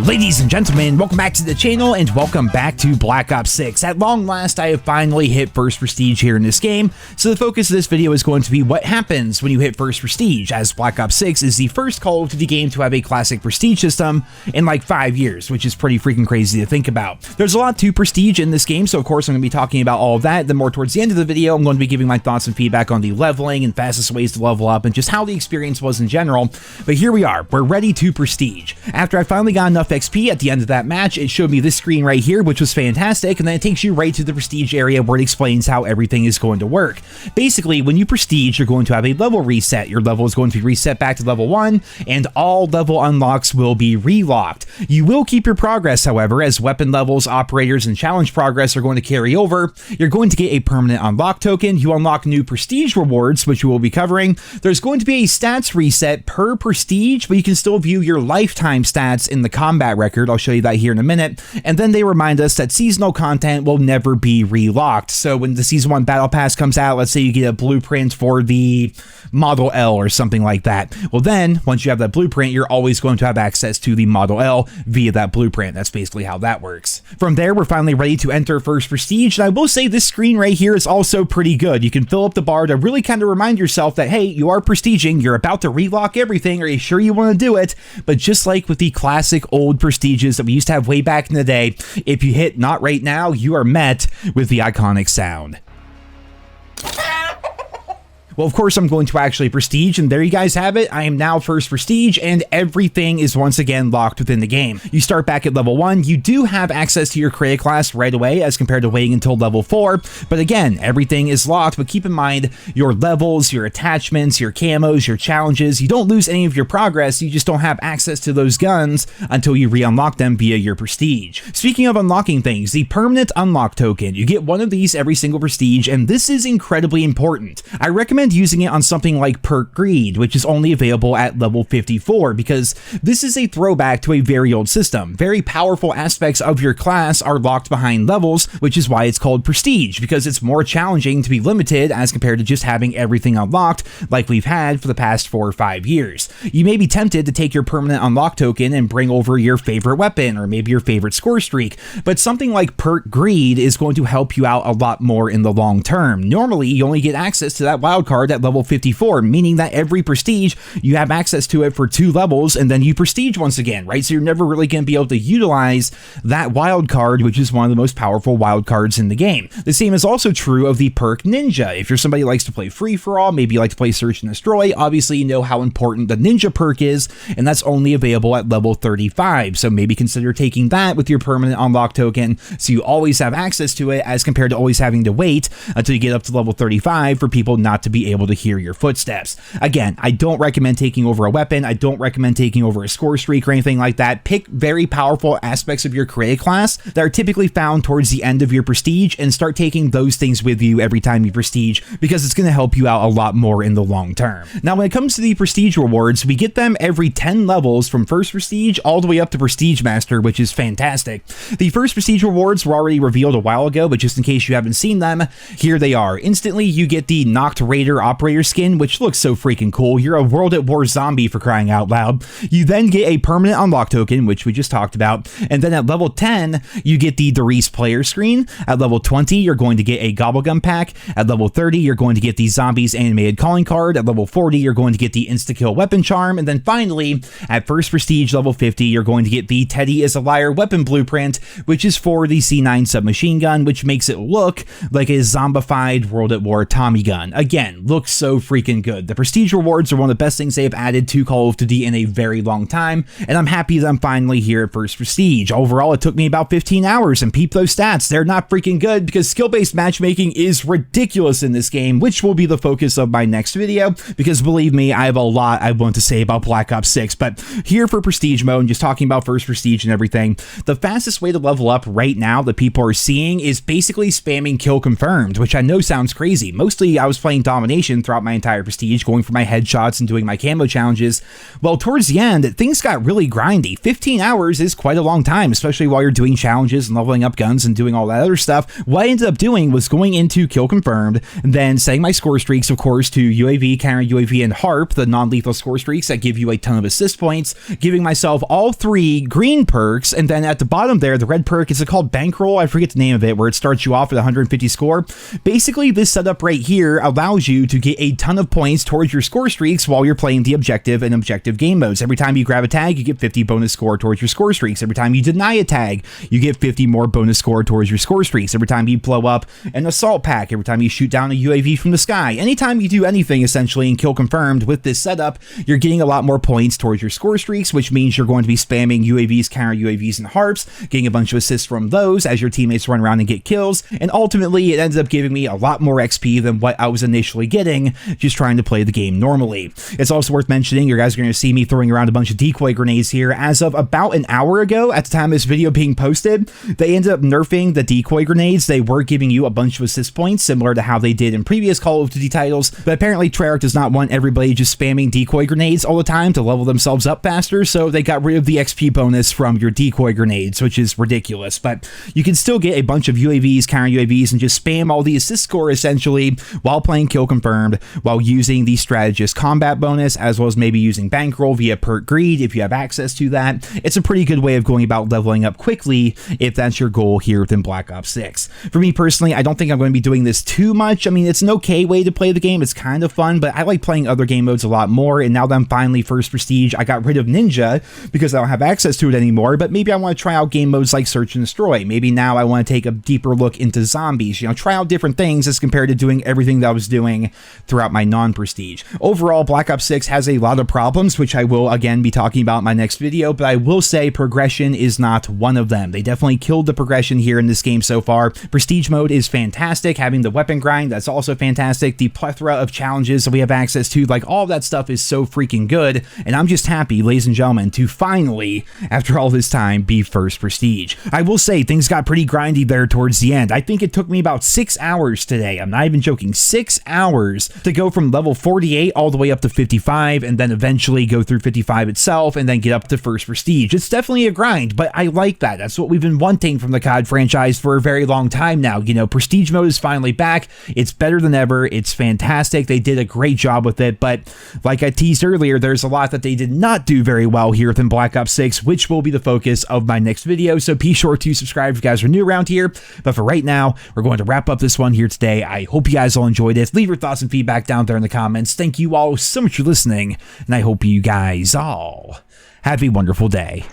Ladies and gentlemen, welcome back to the channel and welcome back to Black Ops 6. At long last, I have finally hit first prestige here in this game, so the focus of this video is going to be what happens when you hit first prestige, as Black Ops 6 is the first Call of Duty game to have a classic prestige system in like 5 years, which is pretty freaking crazy to think about. There's a lot to prestige in this game, so of course I'm going to be talking about all of that. Then more towards the end of the video, I'm going to be giving my thoughts and feedback on the leveling and fastest ways to level up and just how the experience was in general. But here we are, we're ready to prestige. After I finally got enough XP at the end of that match, it showed me this screen right here, which was fantastic, and then it takes you right to the prestige area where it explains how everything is going to work. Basically, when you prestige, you're going to have a level reset. Your level is going to be reset back to level 1, and all level unlocks will be relocked. You will keep your progress, however, as weapon levels, operators, and challenge progress are going to carry over. You're going to get a permanent unlock token. You unlock new prestige rewards, which we will be covering. There's going to be a stats reset per prestige, but you can still view your lifetime stats in the combat record. I'll show you that here in a minute. And then they remind us that seasonal content will never be relocked. So when the Season 1 Battle Pass comes out, let's say you get a blueprint for the Model L or something like that. Well then, once you have that blueprint, you're always going to have access to the Model L via that blueprint. That's basically how that works. From there, we're finally ready to enter first prestige. And I will say this screen right here is also pretty good. You can fill up the bar to really kind of remind yourself that, hey, you are prestiging, you're about to relock everything. Are you sure you want to do it? But just like with the classic old prestiges that we used to have way back in the day, if you hit not right now, you are met with the iconic sound. Well, of course, I'm going to actually prestige, and there you guys have it. I am now first prestige, and everything is once again locked within the game. You start back at level 1. You do have access to your creator class right away as compared to waiting until level 4. But again, everything is locked, but keep in mind your levels, your attachments, your camos, your challenges. You don't lose any of your progress. You just don't have access to those guns until you re-unlock them via your prestige. Speaking of unlocking things, the permanent unlock token. You get one of these every single prestige, and this is incredibly important. I recommend using it on something like Perk Greed, which is only available at level 54, because this is a throwback to a very old system. Very powerful aspects of your class are locked behind levels, which is why it's called Prestige, because it's more challenging to be limited as compared to just having everything unlocked like we've had for the past 4 or 5 years. You may be tempted to take your permanent unlock token and bring over your favorite weapon or maybe your favorite score streak, but something like Perk Greed is going to help you out a lot more in the long term. Normally, you only get access to that wildcard at level 54, meaning that every prestige you have access to it for 2 levels and then you prestige once again, right? So you're never really going to be able to utilize that wild card, which is one of the most powerful wild cards in the game. The same is also true of the perk Ninja. If you're somebody who likes to play free for all, maybe you like to play search and destroy, obviously you know how important the Ninja perk is, and that's only available at level 35. So maybe consider taking that with your permanent unlock token so you always have access to it as compared to always having to wait until you get up to level 35 for people not to be able to hear your footsteps. Again, I don't recommend taking over a weapon. I don't recommend taking over a score streak or anything like that. Pick very powerful aspects of your creative class that are typically found towards the end of your prestige and start taking those things with you every time you prestige, because it's going to help you out a lot more in the long term. Now, when it comes to the prestige rewards, we get them every 10 levels from first prestige all the way up to prestige master, which is fantastic. The first prestige rewards were already revealed a while ago, but just in case you haven't seen them, here they are. Instantly, you get the Knocked Raider operator skin, which looks so freaking cool. You're a World at War zombie, for crying out loud. You then get a permanent unlock token, which we just talked about, and then at level 10 you get the Darius player screen. At level 20 you're going to get a Gobblegum pack. At level 30 you're going to get the Zombies animated calling card. At level 40 you're going to get the insta-kill weapon charm, and then finally at first prestige level 50 you're going to get the Teddy is a Liar weapon blueprint, which is for the C9 submachine gun, which makes it look like a zombified World at War Tommy gun. Again, looks so freaking good. The prestige rewards are one of the best things they've added to Call of Duty in a very long time, and I'm happy that I'm finally here at first prestige. Overall, it took me about 15 hours, and peep those stats. They're not freaking good because skill-based matchmaking is ridiculous in this game, which will be the focus of my next video, because believe me, I have a lot I want to say about Black Ops 6, but here for prestige mode, and just talking about first prestige and everything, the fastest way to level up right now that people are seeing is basically spamming kill confirmed, which I know sounds crazy. Mostly I was playing domination determination throughout my entire prestige, going for my headshots and doing my camo challenges. Well, towards the end, things got really grindy. 15 hours is quite a long time, especially while you're doing challenges and leveling up guns and doing all that other stuff. What I ended up doing was going into kill confirmed, then setting my score streaks, of course, to UAV, counter UAV, and HARP, the non-lethal score streaks that give you a ton of assist points, giving myself all 3 green perks, and then at the bottom there, the red perk, is it called Bankroll? I forget the name of it, where it starts you off with 150 score. Basically, this setup right here allows you to get a ton of points towards your score streaks while you're playing the objective and objective game modes. Every time you grab a tag, you get 50 bonus score towards your score streaks. Every time you deny a tag, you get 50 more bonus score towards your score streaks. Every time you blow up an assault pack, every time you shoot down a UAV from the sky, anytime you do anything essentially in kill confirmed with this setup, you're getting a lot more points towards your score streaks, which means you're going to be spamming UAVs, counter UAVs, and HARPs, getting a bunch of assists from those as your teammates run around and get kills, and ultimately it ends up giving me a lot more XP than what I was initially getting just trying to play the game normally. It's also worth mentioning, you guys are going to see me throwing around a bunch of decoy grenades here. As of about an hour ago, at the time of this video being posted, they ended up nerfing the decoy grenades. They were giving you a bunch of assist points, similar to how they did in previous Call of Duty titles, but apparently Treyarch does not want everybody just spamming decoy grenades all the time to level themselves up faster, so they got rid of the XP bonus from your decoy grenades, which is ridiculous. But you can still get a bunch of UAVs, counter UAVs, and just spam all the assist score essentially while playing kill confirmed, while using the strategist combat bonus, as well as maybe using bankroll via perk greed if you have access to that. It's a pretty good way of going about leveling up quickly if that's your goal here within Black Ops 6. For me personally, I don't think I'm going to be doing this too much. I mean, it's an okay way to play the game. It's kind of fun, but I like playing other game modes a lot more, and now that I'm finally first prestige, I got rid of Ninja because I don't have access to it anymore, but maybe I want to try out game modes like Search and Destroy. Maybe now I want to take a deeper look into zombies, you know, try out different things as compared to doing everything that I was doing throughout my non-prestige. Overall, Black Ops 6 has a lot of problems, which I will again be talking about in my next video, but I will say progression is not one of them. They definitely killed the progression here in this game so far. Prestige mode is fantastic. Having the weapon grind, that's also fantastic. The plethora of challenges that we have access to, like all of that stuff is so freaking good, and I'm just happy, ladies and gentlemen, to finally, after all this time, be first prestige. I will say things got pretty grindy there towards the end. I think it took me about 6 hours today. I'm not even joking. 6 hours to go from level 48 all the way up to 55, and then eventually go through 55 itself, and then get up to first prestige. It's definitely a grind, but I like that. That's what we've been wanting from the COD franchise for a very long time now. You know, prestige mode is finally back. It's better than ever. It's fantastic. They did a great job with it, but like I teased earlier, there's a lot that they did not do very well here within Black Ops 6, which will be the focus of my next video, so be sure to subscribe if you guys are new around here. But for right now, we're going to wrap up this one here today. I hope you guys all enjoyed it. Leave your thoughts and feedback down there in the comments. Thank you all so much for listening, and I hope you guys all have a wonderful day.